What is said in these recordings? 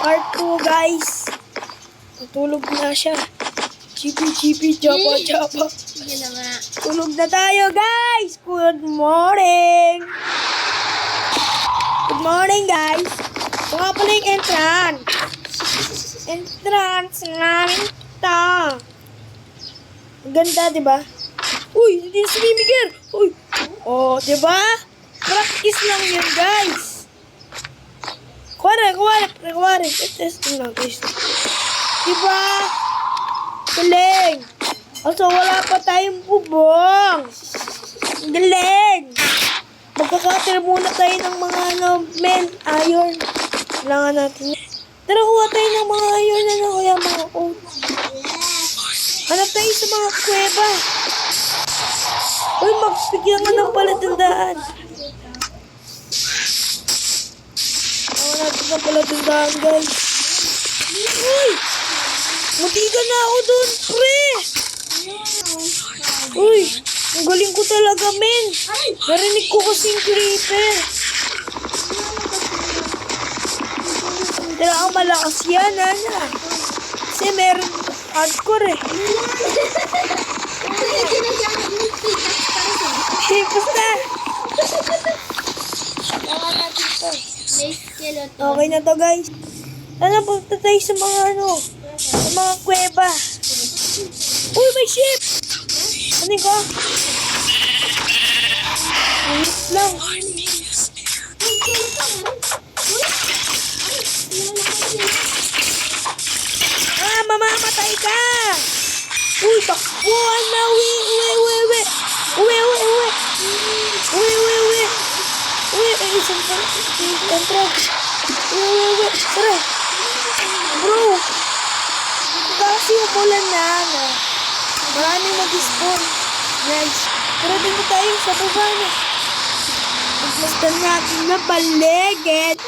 Part 2 guys. Natulog na siya. Chipi, japa. Sige na nga. Tulog na tayo guys. Good morning. Good morning guys. Ito nga pala yung entrance. Entrance namin ito. Ang ganda, diba? Uy, hindi si Mimigir. Uy. Oh, diba? Practice lang yun guys. Kuwari. Testing lang, testing. Diba? Galing. Also, wala pa tayong bubong. Galing. Magkakatira muna tayo ng mga iron. Kailangan natin. Tara, kuha tayo ng mga iron kaya mga oats. Hanap tayo sa mga kuweba. Uy, magbigyan nga ng palatandaan. Natin na pala tandaan guys. Uy! Matiga na ako dun, pre! Uy! Ang galing ko talaga, men! Narinig ko kasing creeper. Pero ang malakas yan, Ana. Kasi meron hardcore eh. Basta! Saka natin to. Okay na to guys. Ano, punta tayo sa mga sa mga kuweba. Uy, may ship! Ano ko? Wait lang. Mamamatay ka! Uy, takbuhan na! Uwi! Isang entrance. Uwi. Tara. Bro. Kasi umulan na. Maraming mag-spawn. Guys. Pero dito tayo sa baba na. Paglastan natin na baligid.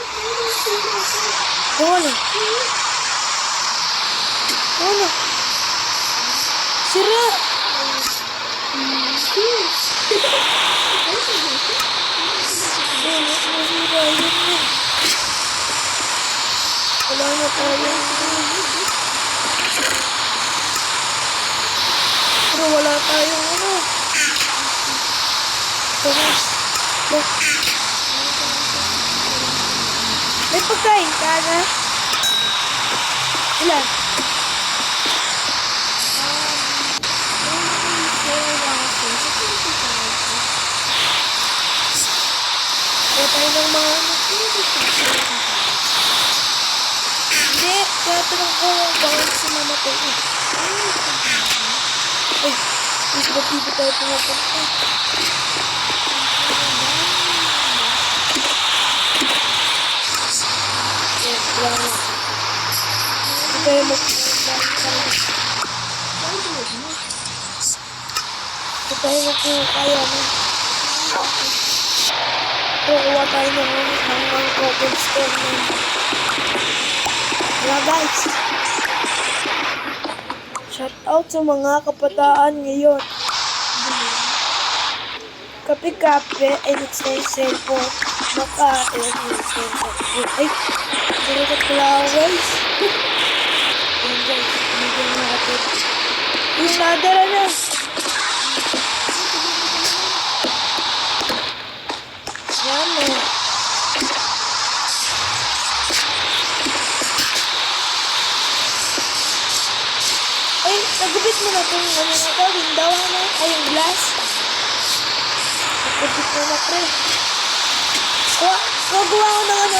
Ano? Sira. Wala na tayo. Pero wala tayong May pagkain ka na? Ilan? Kaya tayo ng mga Hindi, kaya tanong ko bakit si mamatay eh. Ay, mas ba't dito tayo pumapunta? Hindi tayo magkukaya na. Kukuha tayo ng cobblestone na. Kaya guys, shout out sa mga kabataan ngayon. Kape-kape, NXT cellphone, ay, sarap pala ako guys. Ayan guys, binigyan natin. Yung nadara na. Yan o. Ay, nagubit mo na itong window ay yung glass. Nagubit mo na pre. Gawa ko ng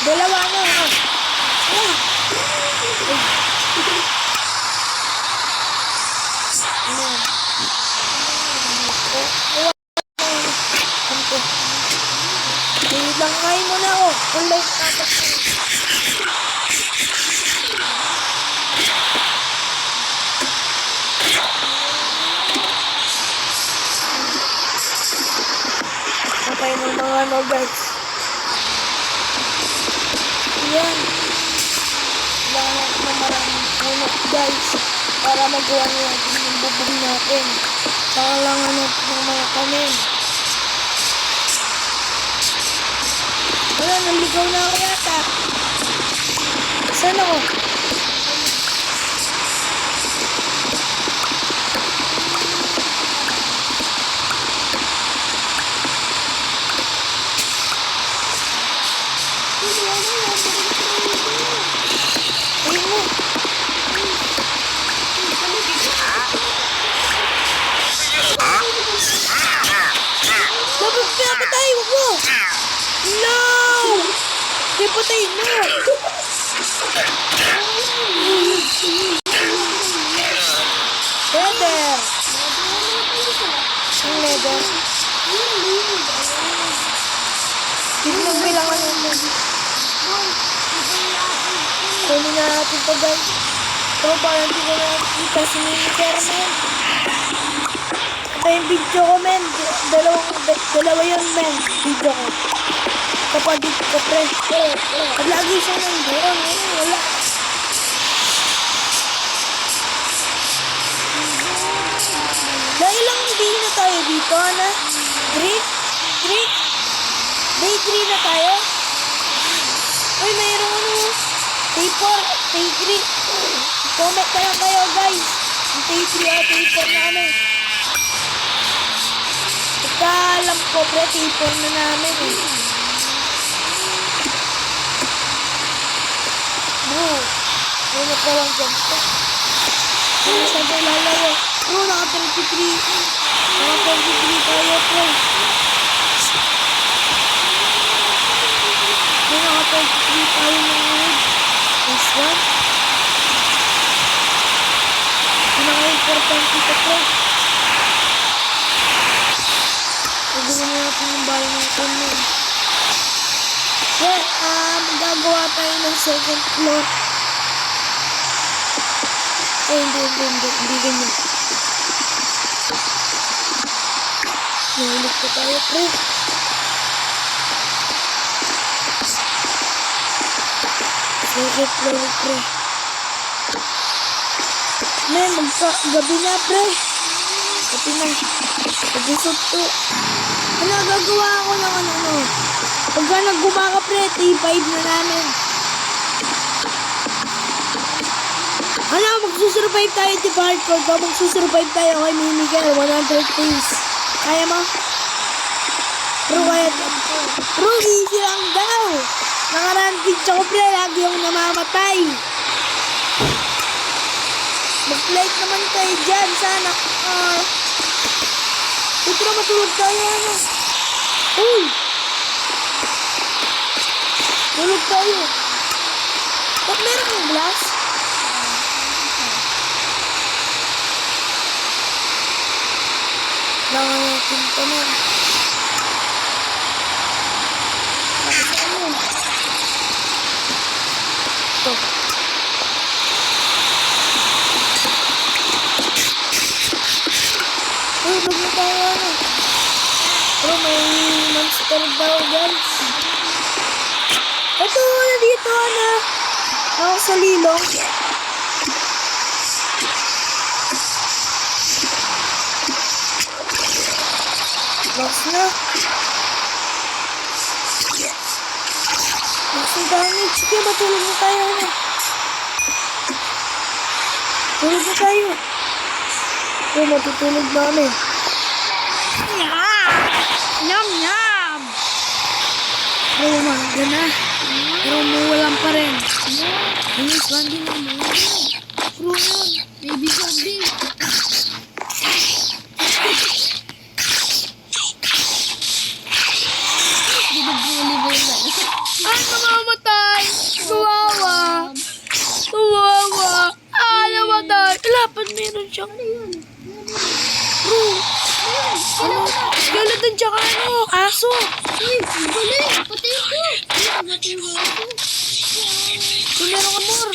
Dalawa na. Langay mo na Kulay tatak. Patay ng mga guys. Yan. Kailangan natin ng maraming puno guys. Para magawa natin yung bubog natin. Saka lang ng mga kanin. Wala, naligaw na ako yata. Saan ako? Ayun mo. Dapat pinapatay, wag mo! No! Pinapatay mo! Leather! Ang leather? Tignan mo lang ano mo. Kunin na natin ito, guys. Ito, parang hindi ko nakikita si Mini Carmen. Ito yung video ko, men. Dalawa yun, men. Video ko. Kapatid ko, pre. At lagi siya nandiyan. Wala. Dahil lang hindi na tayo dito, na? 3? Day 3 na tayo? Uy, mayroong ano. Day 4, Day 3. Comment na lang kayo, guys. Day 3 o Day 4 na kami. Alam ko, pre, Day 4 na namin eh. Bro, ano pa lang dyan ko? Ano sabi lalayo? Bro, naka-33. Naka-33 tayo, pre. Bro, naka-33 tayo ngayon. This one. Pinaka-importante ito, pre. Pagawin natin yung bahay ng kunin. Well, magagawa tayo ng second floor. Hindi ganyan. Nahilig pa tayo, pre. Second floor, pre. Men, gabi na, pre. Gabi na. Pag-isot to. Ano, gagawa ako ng ano. Pagka naggumaka, pre, T5 na namin. Ano, magsusurvive tayo di hardcore to. Magsusurvive tayo kay Mimigel. 100 days. Kaya mo? Bro, kaya to. Bro, easy lang daw. Nakaraan video ko, pre. Lagi yung namamatay. Mag-like naman kayo dyan. Sana. Ito na matulog tayo. Ano? Uy! Tulog tayo. Ba't meron kang glass? Langan natin ito na. Bakit ano? Ito. Uy, huwag na tayo ano. Pero may monster daw, guys. Ito, nandito na. Ako sa lilong. Lost na. Lost na damage. Sige, matulog na tayo na. Tulog na tayo. Okay, matutulog na kami. Yum, yum! Pero umaga na. Pero umuulan pa rin. Inis lang din ang umuulan. Bro yun. Baby zombie. Ay, namamatay! Kawawa! Kawawa! Ah, namatay! Lapan meron siyang... Bro! Ano? Skeleton tsaka ano? Aso! Uy, bali! Patay ko! Patay ko ako! Kung meron ka more!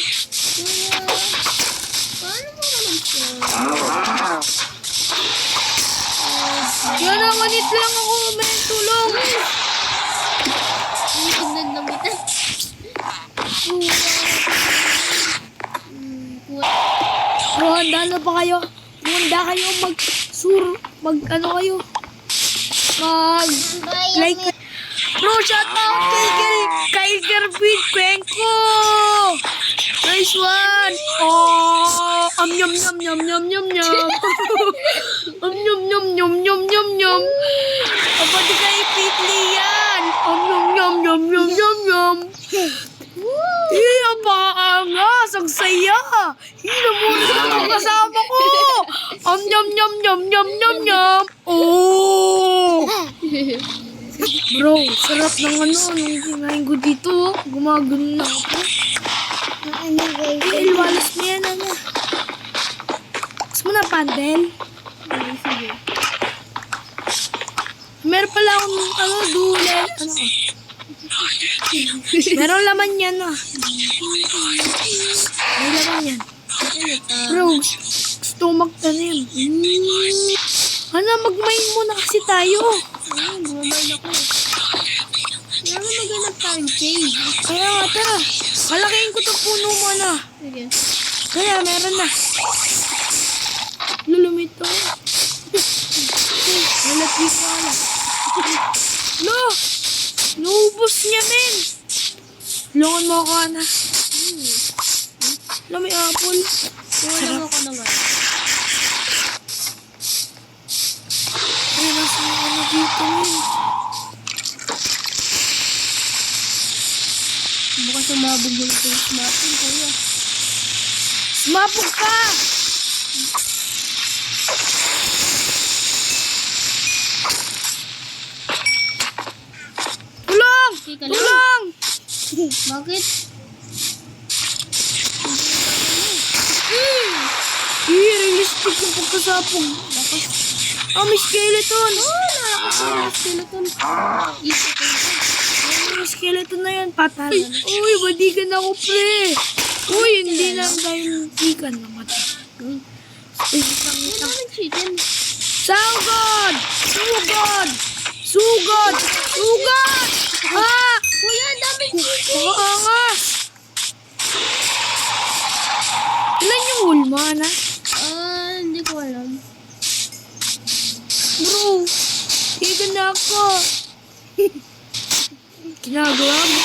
Paano mo naman siya? Yan ang anit lang ako! May tulong! Hindi ko nagdamitan. Bro, handa na ba kayo? Handa kayo mag ano kayo? Like. Bro, shout out kay Gervin Cuenco. Nice one. Oh, yum yum yum yum yum yum. Yum yum yum yum yum yum. Kapag kay Pitli yan. Yum yum yum yum yum yum. Iya ba angas, ang saya. Hindi muna sa kasama ko. Yum yum yum yum yum yum. Oh. Bro, sarap ng nung kinain ko dito. Gumagano na ako. Ano guys? Ilwalis na yan, ano. Gusto mo na pandel? Sige. Meron pala akong, dulel. Meron laman yan, May laman yan. Bro, gusto ko magtanim. Magmain muna kasi tayo. Bumamain ako. Kaya nga maghanap tayong cave. Kaya nga, tara. Palakihin ko itong puno mo, Sige. Kaya, meron na. Lulumito. Lalapit ko na. No! Naubos niya, men. Lungan mo ako, Ana. May apple. Kulang ako na nga. Ay, nasa ano dito, men. Bukas sumabog yung face natin, kuya. Sumapog ka! Tulong! Teka lang. Tulong! Bakit? Realistic yung pagkasapog. May skeleton. Nalakas na yung skeleton. Isa ko yun. May skeleton na yan, patay. Uy, badikan ako, pre. Uy, hindi lang tayo badikan. Namatay. Uy, Ano naman chicken? Sugod! Sugod! Sugod! Sugod! Ha! Kuya, ang daming chicken. Angas! Ilan yung wool mo, Ana? Hindi ko alam. Bro, higa na ako. Ginagawa mo.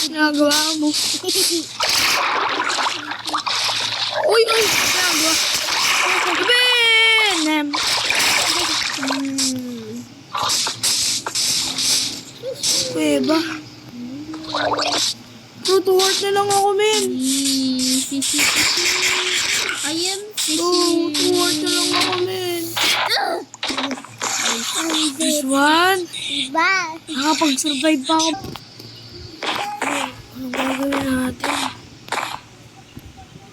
Ginagawa mo. Uy, ginagawa. Ben! Kuweba. True to heart na lang ako, men. Ayan. True to heart na lang ako, men. This one. Diba? Nakapag-survive pa ako. Ano gagawin natin?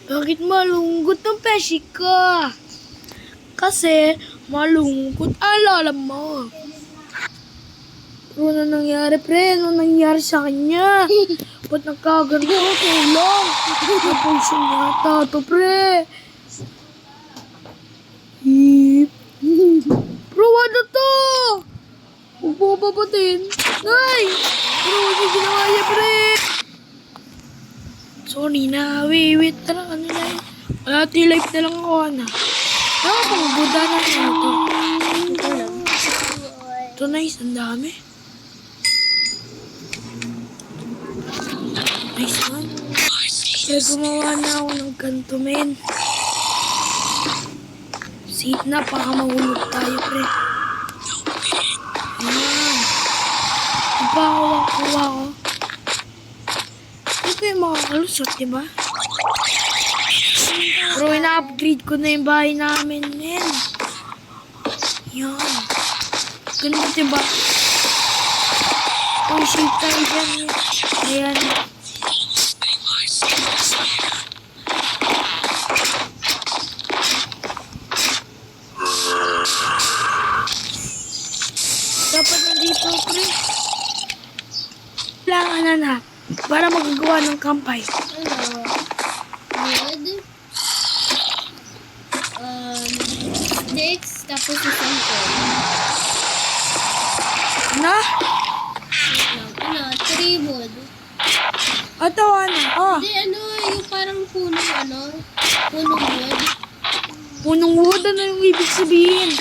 Bakit malungkot ng peshi ka? Kasi malungkot alam mo. Pero ano nangyari, pre? Ano nangyari sa kanya? Ba't nagkagano? Tulong! Napunsin yata to, pre. Hip. Bro, ano to? Huwag mo papatin. Ay! Bro, hindi ginawa niya, pre. Sorry na, wait. Tara, ano na yun? Wala, life na lang ako, Ana. Buda na ito. Ito nice, ang dami. Nice one. Pero gumawa na ako ng kanto, men. Sit na, baka mahulog tayo, pre. Ayan. Kuha ko. Ito yung makakalusot, diba? Pero ina-upgrade ko na yung bahay namin, men. Yan. Ganda, diba? Ang shape tayo dyan. Ayan. Dapat nandito, pre. Kailangan na para magagawa ng kampay. Wood. Sticks, tapos isang coal. Na? Tree wood. Ito, Ana. Oh. Hindi, yung parang punong wood. Punong wood, ano yung ibig sabihin?